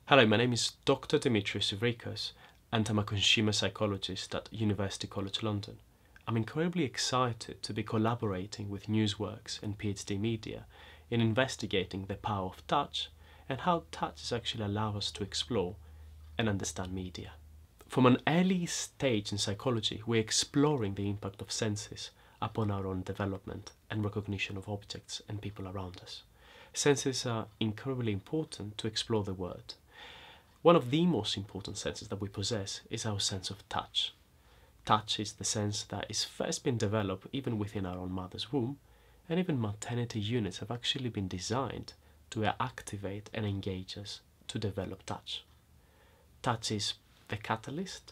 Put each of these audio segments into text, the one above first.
Hello, my name is Dr. Dimitrios Tsivrikos and I'm a consumer psychologist at University College London. I'm incredibly excited to be collaborating with Newsworks and PHD media in investigating the power of touch and how touch actually allows us to explore and understand media. From an early stage in psychology, we're exploring the impact of senses upon our own development and recognition of objects and people around us. Senses are incredibly important to explore the world. One of the most important senses that we possess is our sense of touch. Touch is the sense that is first been developed even within our own mother's womb, and even maternity units have actually been designed to activate and engage us to develop touch. Touch is the catalyst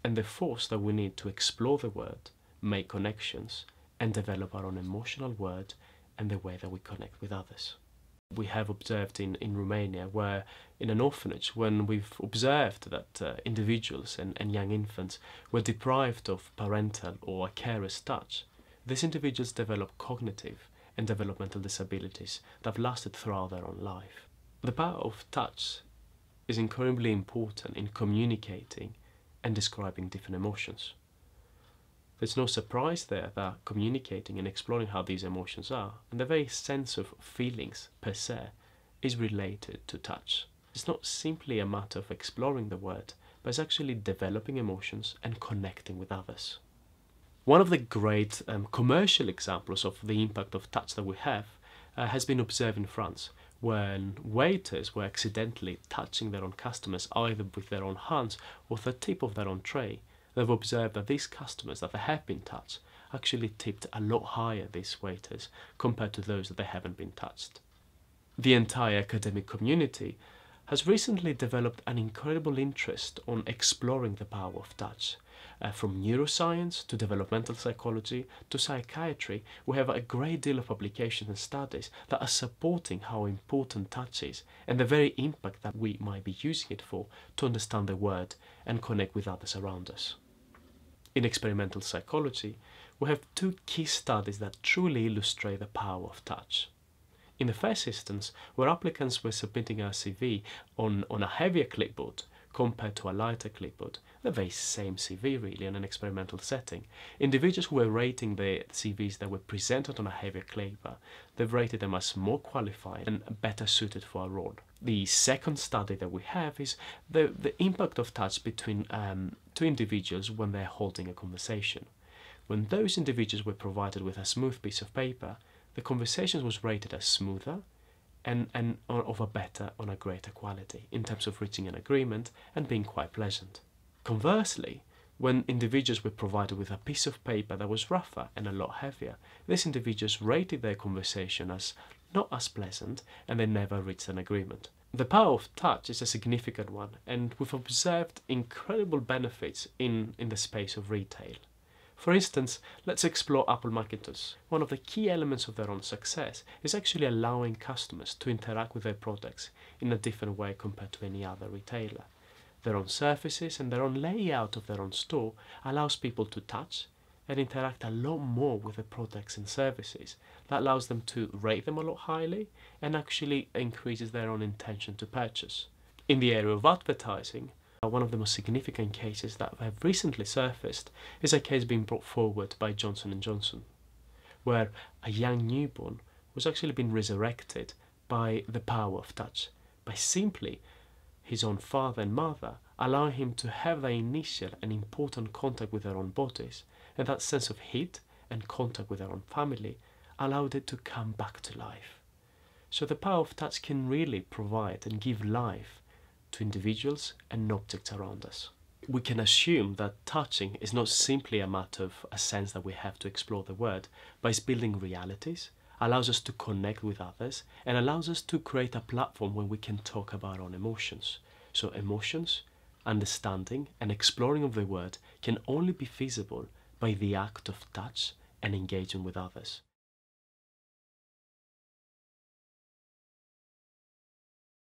and the force that we need to explore the world, make connections, and develop our own emotional world and the way that we connect with others. We have observed in Romania, where in an orphanage, when we've observed that individuals and young infants were deprived of parental or carer's touch, these individuals develop cognitive and developmental disabilities that have lasted throughout their own life. The power of touch is incredibly important in communicating and describing different emotions. There's no surprise there that communicating and exploring how these emotions are, and the very sense of feelings per se, is related to touch. It's not simply a matter of exploring the world, but it's actually developing emotions and connecting with others. One of the great commercial examples of the impact of touch that we have has been observed in France, when waiters were accidentally touching their own customers either with their own hands or the tip of their own tray. They've observed that these customers that they have been touched actually tipped a lot higher, these waiters, compared to those that they haven't been touched. The entire academic community has recently developed an incredible interest on exploring the power of touch. From neuroscience to developmental psychology to psychiatry, we have a great deal of publications and studies that are supporting how important touch is and the very impact that we might be using it for to understand the world and connect with others around us. In experimental psychology, we have two key studies that truly illustrate the power of touch. In the first instance, where applicants were submitting a CV on a heavier clipboard compared to a lighter clipboard, the very same CV really in an experimental setting, individuals who were rating the CVs that were presented on a heavier clipboard, they've rated them as more qualified and better suited for a role. The second study that we have is the impact of touch between two individuals when they're holding a conversation. When those individuals were provided with a smooth piece of paper, the conversation was rated as smoother and of a better, on a greater quality in terms of reaching an agreement and being quite pleasant. Conversely, when individuals were provided with a piece of paper that was rougher and a lot heavier, these individuals rated their conversation as not as pleasant and they never reached an agreement. The power of touch is a significant one, and we've observed incredible benefits in the space of retail. For instance, let's explore Apple Macintosh. One of the key elements of their own success is actually allowing customers to interact with their products in a different way compared to any other retailer. Their own surfaces and their own layout of their own store allows people to touch and interact a lot more with the products and services. That allows them to rate them a lot highly and actually increases their own intention to purchase. In the area of advertising, one of the most significant cases that have recently surfaced is a case being brought forward by Johnson & Johnson, where a young newborn was actually being resurrected by the power of touch, by simply his own father and mother allowing him to have the initial and important contact with their own bodies, and that sense of heat and contact with their own family allowed it to come back to life. So the power of touch can really provide and give life to individuals and objects around us. We can assume that touching is not simply a matter of a sense that we have to explore the world, but it's building realities, allows us to connect with others, and allows us to create a platform where we can talk about our own emotions. So emotions, understanding, and exploring of the world can only be feasible by the act of touch and engaging with others.